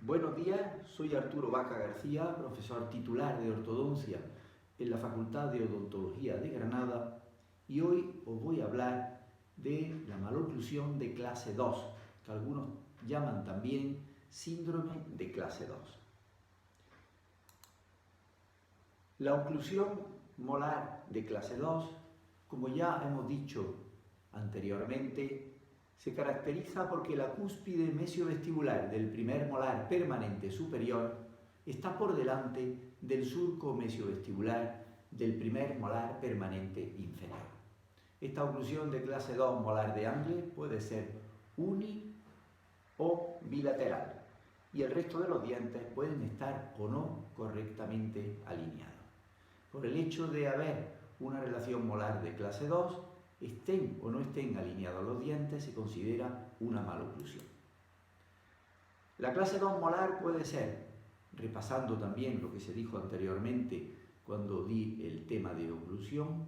Buenos días, soy Arturo Vaca García, profesor titular de ortodoncia en la Facultad de Odontología de Granada, y hoy os voy a hablar de la maloclusión de clase 2, que algunos llaman también síndrome de clase 2. La oclusión molar de clase 2, como ya hemos dicho anteriormente, se caracteriza porque la cúspide mesiovestibular del primer molar permanente superior está por delante del surco mesiovestibular del primer molar permanente inferior. Esta oclusión de clase 2 molar de Angle puede ser uni o bilateral, y el resto de los dientes pueden estar o no correctamente alineados. Por el hecho de haber una relación molar de clase 2, estén o no estén alineados los dientes, se considera una maloclusión. La clase 2 molar puede ser, repasando también lo que se dijo anteriormente cuando di el tema de oclusión,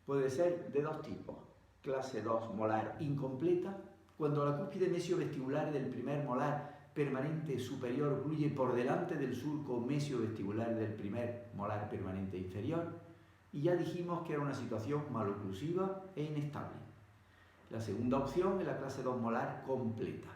puede ser de dos tipos. Clase 2 molar incompleta, cuando la cúspide mesiovestibular del primer molar permanente superior ocluye por delante del surco mesiovestibular del primer molar permanente inferior, y ya dijimos que era una situación maloclusiva e inestable. La segunda opción es la clase 2 molar completa,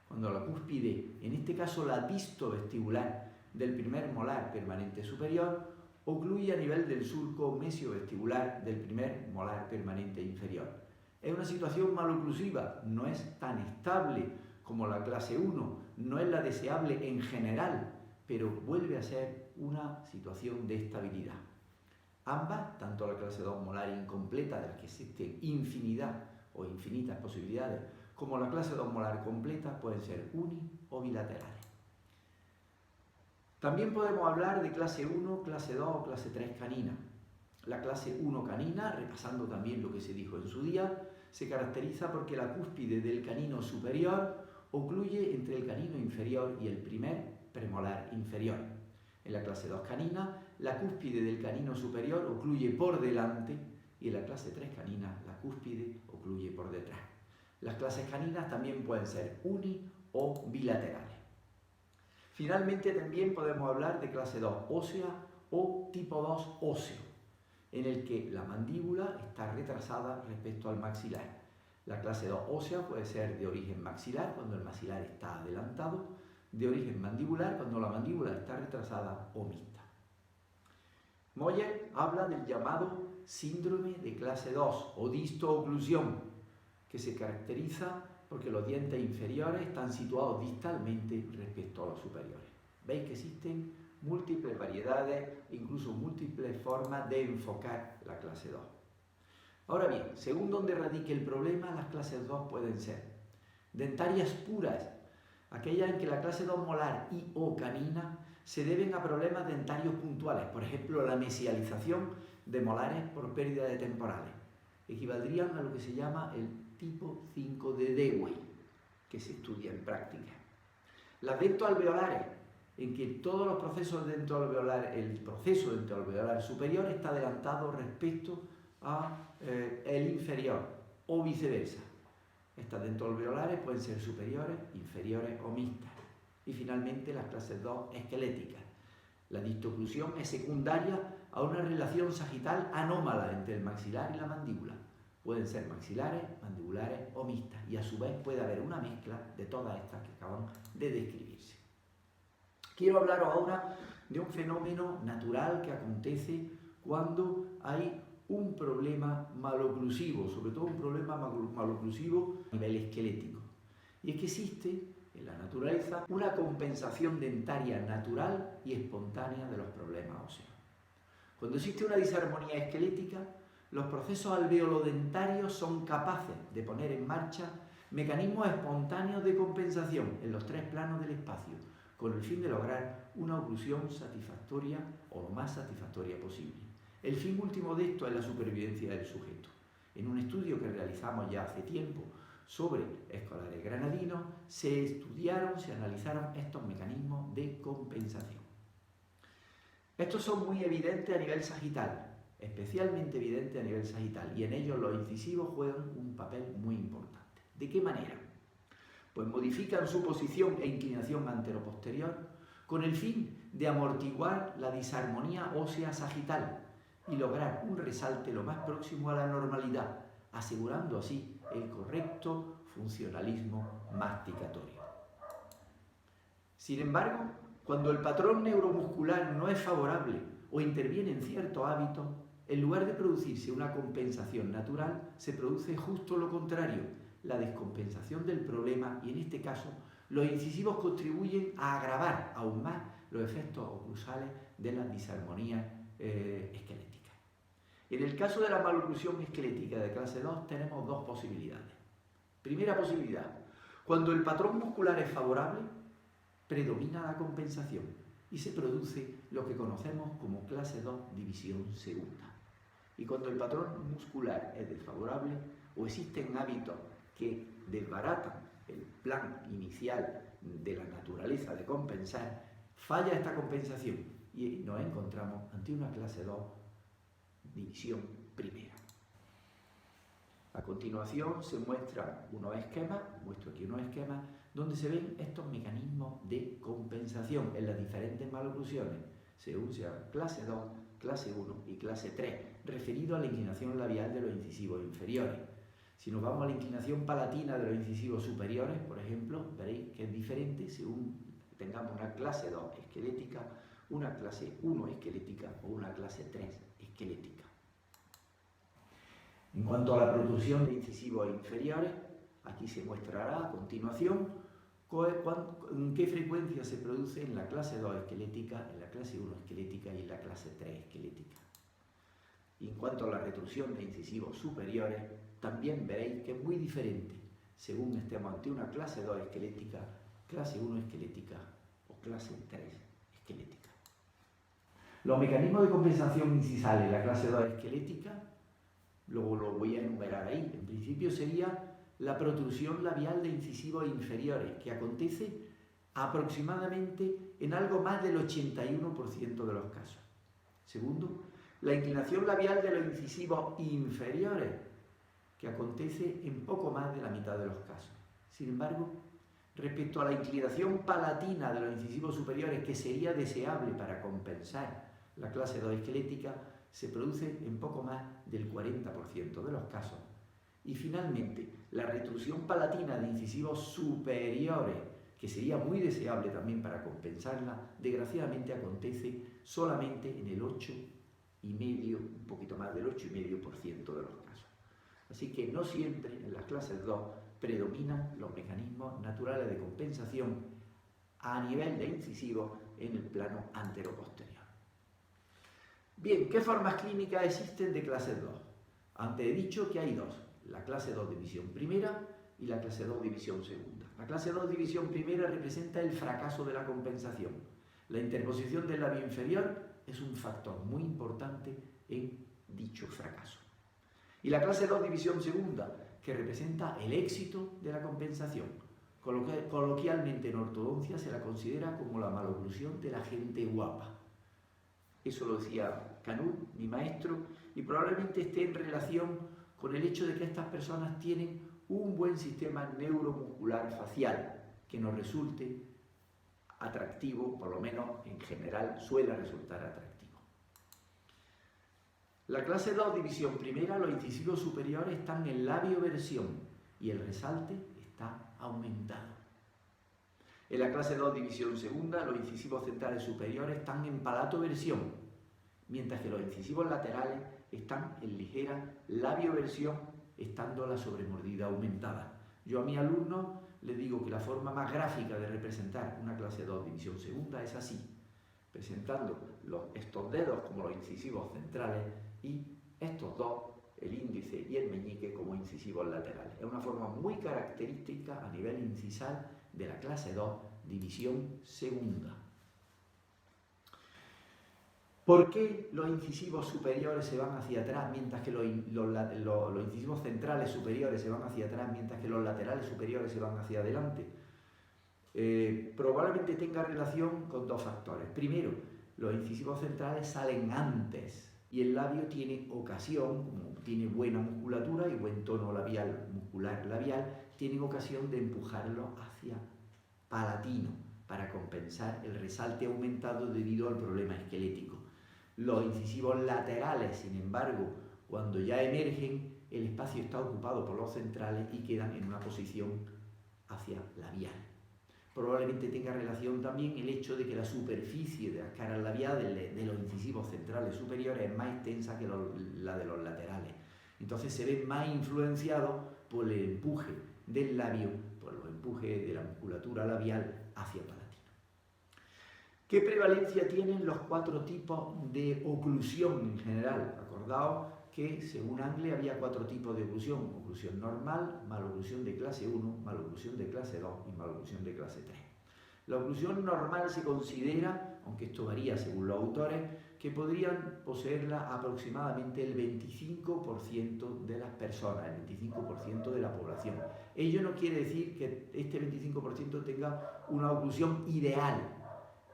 cuando la cúspide, en este caso la distovestibular del primer molar permanente superior, ocluye a nivel del surco mesiovestibular del primer molar permanente inferior. Es una situación maloclusiva, no es tan estable como la clase 1, no es la deseable en general, pero vuelve a ser una situación de estabilidad. Ambas, tanto la clase 2 molar incompleta, de la que existen infinidad o infinitas posibilidades, como la clase 2 molar completa, pueden ser uni o bilaterales. También podemos hablar de clase 1, clase 2 o clase 3 canina. La clase 1 canina, repasando también lo que se dijo en su día, se caracteriza porque la cúspide del canino superior ocluye entre el canino inferior y el primer premolar inferior. En la clase 2 canina, la cúspide del canino superior ocluye por delante, y en la clase 3 canina, la cúspide ocluye por detrás. Las clases caninas también pueden ser uni o bilaterales. Finalmente, también podemos hablar de clase 2 ósea o tipo 2 óseo, en el que la mandíbula está retrasada respecto al maxilar. La clase 2 ósea puede ser de origen maxilar, cuando el maxilar está adelantado, de origen mandibular, cuando la mandíbula está retrasada o mixta. Moller habla del llamado síndrome de clase 2 o distooclusión, que se caracteriza porque los dientes inferiores están situados distalmente respecto a los superiores. Veis que existen múltiples variedades e incluso múltiples formas de enfocar la clase 2. Ahora bien, según donde radique el problema, las clases 2 pueden ser dentarias puras, aquellas en que la clase 2 molar y o canina se deben a problemas dentarios puntuales, por ejemplo la mesialización de molares por pérdida de temporales. Equivaldrían a lo que se llama el tipo 5 de Dewey, que se estudia en práctica. Las dentoalveolares, en que todos los procesos dentoalveolares, el proceso dentoalveolar superior está adelantado respecto a el inferior o viceversa. Estas dentoalveolares pueden ser superiores, inferiores o mixtas. Y finalmente las clases 2 esqueléticas. La distoclusión es secundaria a una relación sagital anómala entre el maxilar y la mandíbula. Pueden ser maxilares, mandibulares o mixtas, y a su vez puede haber una mezcla de todas estas que acaban de describirse. Quiero hablaros ahora de un fenómeno natural que acontece cuando hay un problema maloclusivo, sobre todo un problema maloclusivo a nivel esquelético. Y es que existe en la naturaleza una compensación dentaria natural y espontánea de los problemas óseos. Cuando existe una disarmonía esquelética, los procesos alveolodentarios son capaces de poner en marcha mecanismos espontáneos de compensación en los tres planos del espacio, con el fin de lograr una oclusión satisfactoria o lo más satisfactoria posible. El fin último de esto es la supervivencia del sujeto. En un estudio que realizamos ya hace tiempo sobre escolares granadinos, se analizaron estos mecanismos de compensación. Estos son muy evidentes a nivel sagital, especialmente evidentes a nivel sagital, y en ellos los incisivos juegan un papel muy importante. ¿De qué manera? Pues modifican su posición e inclinación anteroposterior con el fin de amortiguar la disarmonía ósea sagital y lograr un resalte lo más próximo a la normalidad, asegurando así el correcto funcionalismo masticatorio. Sin embargo, cuando el patrón neuromuscular no es favorable o interviene en ciertos hábitos, en lugar de producirse una compensación natural, se produce justo lo contrario, la descompensación del problema, y en este caso los incisivos contribuyen a agravar aún más los efectos oclusales de las disarmonías esqueléticas. En el caso de la maloclusión esquelética de clase 2 tenemos dos posibilidades. Primera posibilidad, cuando el patrón muscular es favorable, predomina la compensación y se produce lo que conocemos como clase 2 división segunda. Y cuando el patrón muscular es desfavorable o existen hábitos que desbaratan el plan inicial de la naturaleza de compensar, falla esta compensación y nos encontramos ante una clase 2 división primera. A continuación se muestran unos esquemas, muestro aquí unos esquemas donde se ven estos mecanismos de compensación en las diferentes maloclusiones, según sea clase 2, clase 1 y clase 3, referido a la inclinación labial de los incisivos inferiores. Si nos vamos a la inclinación palatina de los incisivos superiores, por ejemplo, veréis que es diferente según tengamos una clase 2 esquelética, una clase 1 esquelética o una clase 3 esquelética. En cuanto a la protrusión de incisivos inferiores, aquí se mostrará a continuación en qué frecuencia se produce en la clase 2 esquelética, en la clase 1 esquelética y en la clase 3 esquelética. Y en cuanto a la retrusión de incisivos superiores, también veréis que es muy diferente según estemos ante una clase 2 esquelética, clase 1 esquelética o clase 3 esquelética. Los mecanismos de compensación incisal en la clase 2 esquelética, luego lo voy a enumerar ahí. En principio sería la protrusión labial de incisivos inferiores, que acontece aproximadamente en algo más del 81% de los casos. Segundo, la inclinación labial de los incisivos inferiores, que acontece en poco más de la mitad de los casos. Sin embargo, respecto a la inclinación palatina de los incisivos superiores, que sería deseable para compensar la clase 2 esquelética, se produce en poco más del 40% de los casos. Y finalmente, la retrusión palatina de incisivos superiores, que sería muy deseable también para compensarla, desgraciadamente acontece solamente en el 8,5%, un poquito más del 8,5% de los casos. Así que no siempre en las clases 2 predominan los mecanismos naturales de compensación a nivel de incisivo en el plano anteroposterior. Bien, ¿qué formas clínicas existen de clase 2? Antes he dicho que hay dos, la clase 2 división primera y la clase 2 división segunda. La clase 2 división primera representa el fracaso de la compensación. La interposición del labio inferior es un factor muy importante en dicho fracaso. Y la clase 2 división segunda, que representa el éxito de la compensación. Coloquialmente en ortodoncia se la considera como la maloclusión de la gente guapa. Eso lo decía Canut, mi maestro, y probablemente esté en relación con el hecho de que estas personas tienen un buen sistema neuromuscular facial que nos resulte atractivo, por lo menos en general suele resultar atractivo. La clase 2 división primera, los incisivos superiores están en labioversión y el resalte está aumentado. En la clase 2 división segunda, los incisivos centrales superiores están en palatoversión, mientras que los incisivos laterales están en ligera labioversión, estando la sobremordida aumentada. Yo a mis alumnos les digo que la forma más gráfica de representar una clase 2 división segunda es así, presentando estos dedos como los incisivos centrales y estos dos, el índice y el meñique, como incisivos laterales. Es una forma muy característica a nivel incisal de la clase 2 división segunda. ¿Por qué los incisivos superiores se van hacia atrás mientras que los incisivos centrales superiores se van hacia atrás mientras que los laterales superiores se van hacia adelante? Probablemente tenga relación con dos factores. Primero, los incisivos centrales salen antes y el labio tiene ocasión, como tiene buena musculatura y buen tono labial, muscular labial, tienen ocasión de empujarlo hacia palatino para compensar el resalte aumentado debido al problema esquelético. Los incisivos laterales, sin embargo, cuando ya emergen, el espacio está ocupado por los centrales y quedan en una posición hacia labial. Probablemente tenga relación también el hecho de que la superficie de las caras labiales de los incisivos centrales superiores es más extensa que la de los laterales. Entonces se ve más influenciado por el empuje del labio, por los empujes de la musculatura labial hacia palatino. ¿Qué prevalencia tienen los 4 tipos de oclusión en general? Acordaos que según Angle había 4 tipos de oclusión: oclusión normal, maloclusión de clase 1, maloclusión de clase 2 y maloclusión de clase 3. La oclusión normal se considera, aunque esto varía según los autores, que podrían poseerla aproximadamente el 25% de las personas, el 25% de la población. Ello no quiere decir que este 25% tenga una oclusión ideal,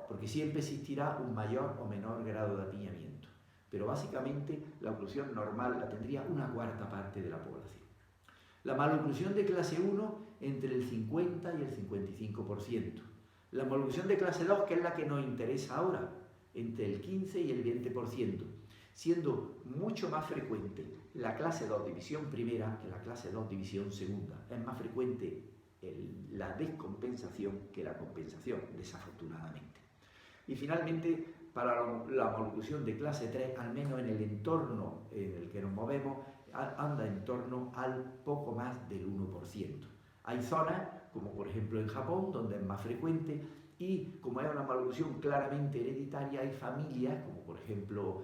porque siempre existirá un mayor o menor grado de apiñamiento. Pero básicamente la oclusión normal la tendría una cuarta parte de la población. La maloclusión de clase 1 entre el 50 y el 55%. La maloclusión de clase 2, que es la que nos interesa ahora, entre el 15 y el 20%, siendo mucho más frecuente la clase 2 división primera que la clase 2 división segunda. Es más frecuente la descompensación que la compensación, desafortunadamente. Y finalmente, para la maloclusión de clase 3, al menos en el entorno en el que nos movemos, anda en torno al poco más del 1%. Hay zonas, como por ejemplo en Japón, donde es más frecuente, y como es una maloclusión claramente hereditaria, hay familias, como por ejemplo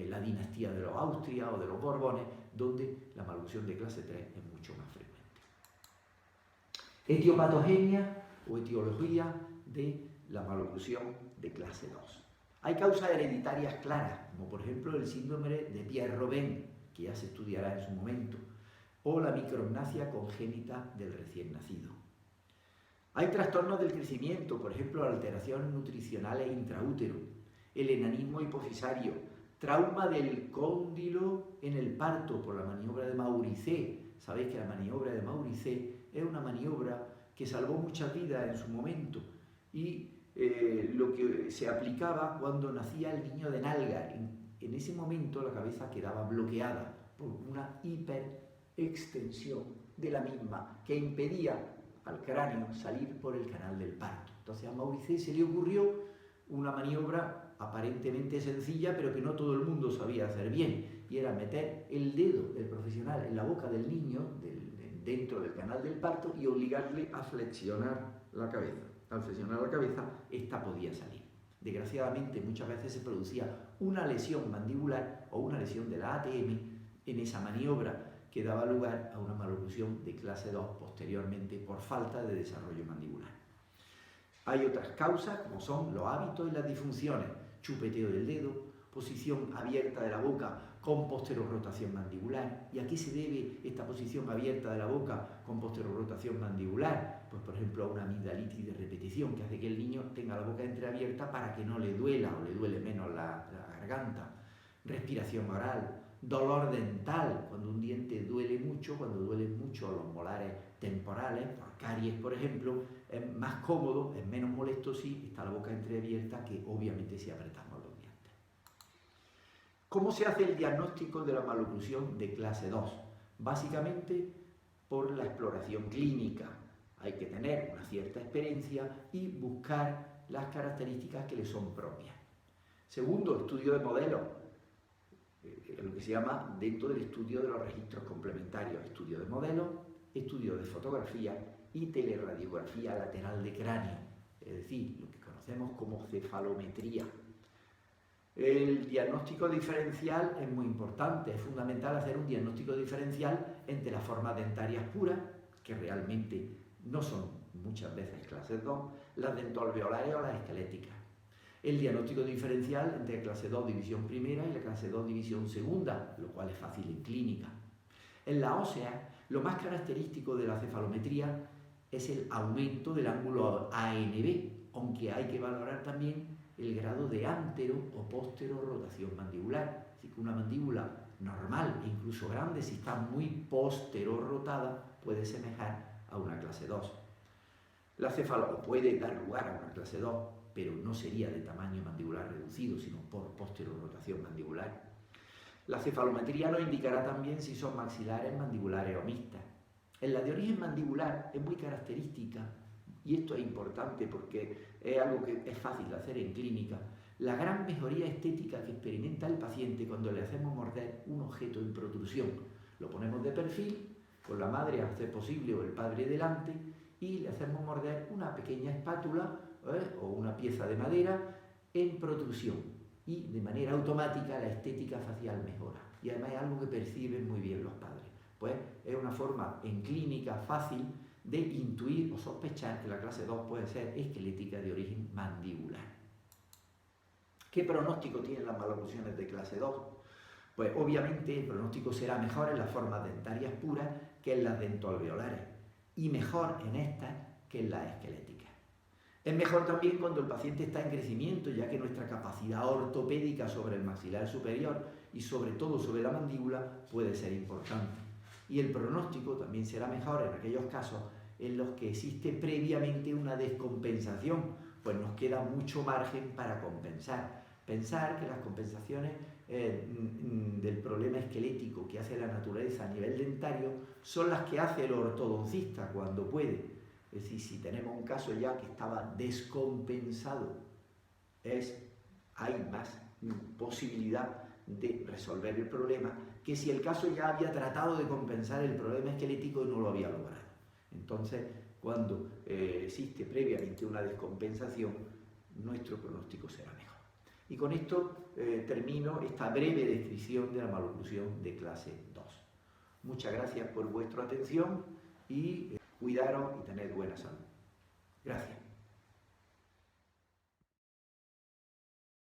la dinastía de los Austria o de los Borbones, donde la maloclusión de clase 3 es mucho más frecuente. Etiopatogenia o etiología de la maloclusión de clase 2. Hay causas hereditarias claras, como por ejemplo el síndrome de Pierre-Robin, que ya se estudiará en su momento, o la micrognasia congénita del recién nacido. Hay trastornos del crecimiento, por ejemplo, alteraciones nutricionales intraútero, el enanismo hipofisario, trauma del cóndilo en el parto por la maniobra de Mauricé. Sabéis que la maniobra de Mauricé es una maniobra que salvó muchas vidas en su momento y lo que se aplicaba cuando nacía el niño de nalga. En ese momento la cabeza quedaba bloqueada por una hiperextensión de la misma que impedía al cráneo salir por el canal del parto. Entonces a Mauricé se le ocurrió una maniobra aparentemente sencilla, pero que no todo el mundo sabía hacer bien, y era meter el dedo del profesional en la boca del niño, dentro del canal del parto, y obligarle a flexionar la cabeza. Al flexionar la cabeza, esta podía salir. Desgraciadamente, muchas veces se producía una lesión mandibular o una lesión de la ATM en esa maniobra, que daba lugar a una maloclusión de clase 2 posteriormente por falta de desarrollo mandibular. Hay otras causas, como son los hábitos y las disfunciones: chupeteo del dedo, posición abierta de la boca con posterorrotación mandibular. ¿Y a qué se debe esta posición abierta de la boca con posterorrotación mandibular? Pues por ejemplo a una amigdalitis de repetición, que hace que el niño tenga la boca entreabierta para que no le duela o le duele menos la garganta. Respiración oral, dolor dental, cuando un diente duele mucho, cuando duelen mucho los molares temporales, por caries por ejemplo, es más cómodo, es menos molesto si está la boca entreabierta que obviamente si apretamos los dientes. ¿Cómo se hace el diagnóstico de la maloclusión de clase 2? Básicamente por la exploración clínica. Hay que tener una cierta experiencia y buscar las características que le son propias. Segundo, estudio de modelos. Lo que se llama dentro del estudio de los registros complementarios: estudio de modelos, estudio de fotografía y teleradiografía lateral de cráneo, es decir, lo que conocemos como cefalometría. El diagnóstico diferencial es muy importante, es fundamental hacer un diagnóstico diferencial entre las formas dentarias puras, que realmente no son muchas veces clase 2, las dentoalveolares o las esqueléticas. El diagnóstico diferencial entre clase 2 división primera y la clase 2 división segunda, lo cual es fácil en clínica. En la ósea, lo más característico de la cefalometría es el aumento del ángulo ANB, aunque hay que valorar también el grado de antero o posterorrotación mandibular. Así que una mandíbula normal e incluso grande, si está muy posterorrotada, puede semejar a una clase 2. La puede dar lugar a una clase 2, pero no sería de tamaño mandibular reducido, sino por posterorotación mandibular. La cefalometría nos indicará también si son maxilares, mandibulares o mixtas. En la de origen mandibular es muy característica, y esto es importante porque es algo que es fácil de hacer en clínica, la gran mejoría estética que experimenta el paciente cuando le hacemos morder un objeto en protrusión. Lo ponemos de perfil, con la madre a ser posible o el padre delante, y le hacemos morder una pequeña espátula o una pieza de madera en protrusión. Y de manera automática la estética facial mejora. Y además es algo que perciben muy bien los padres. Pues es una forma en clínica fácil de intuir o sospechar que la clase 2 puede ser esquelética de origen mandibular. ¿Qué pronóstico tienen las maloclusiones de clase 2? Pues obviamente el pronóstico será mejor en las formas dentarias puras que en las dentoalveolares y mejor en estas que en las esqueléticas. Es mejor también cuando el paciente está en crecimiento, ya que nuestra capacidad ortopédica sobre el maxilar superior y sobre todo sobre la mandíbula puede ser importante. Y el pronóstico también será mejor en aquellos casos en los que existe previamente una descompensación, pues nos queda mucho margen para compensar. Pensar que las compensaciones del problema esquelético que hace la naturaleza a nivel dentario son las que hace el ortodoncista cuando puede. Es decir, si tenemos un caso ya que estaba descompensado, hay más posibilidad de resolver el problema que si el caso ya había tratado de compensar el problema esquelético y no lo había logrado. Entonces, cuando existe previamente una descompensación, nuestro pronóstico será mejor. Y con esto termino esta breve descripción de la maloclusión de clase 2. Muchas gracias por vuestra atención y cuidaros y tener buena salud. Gracias.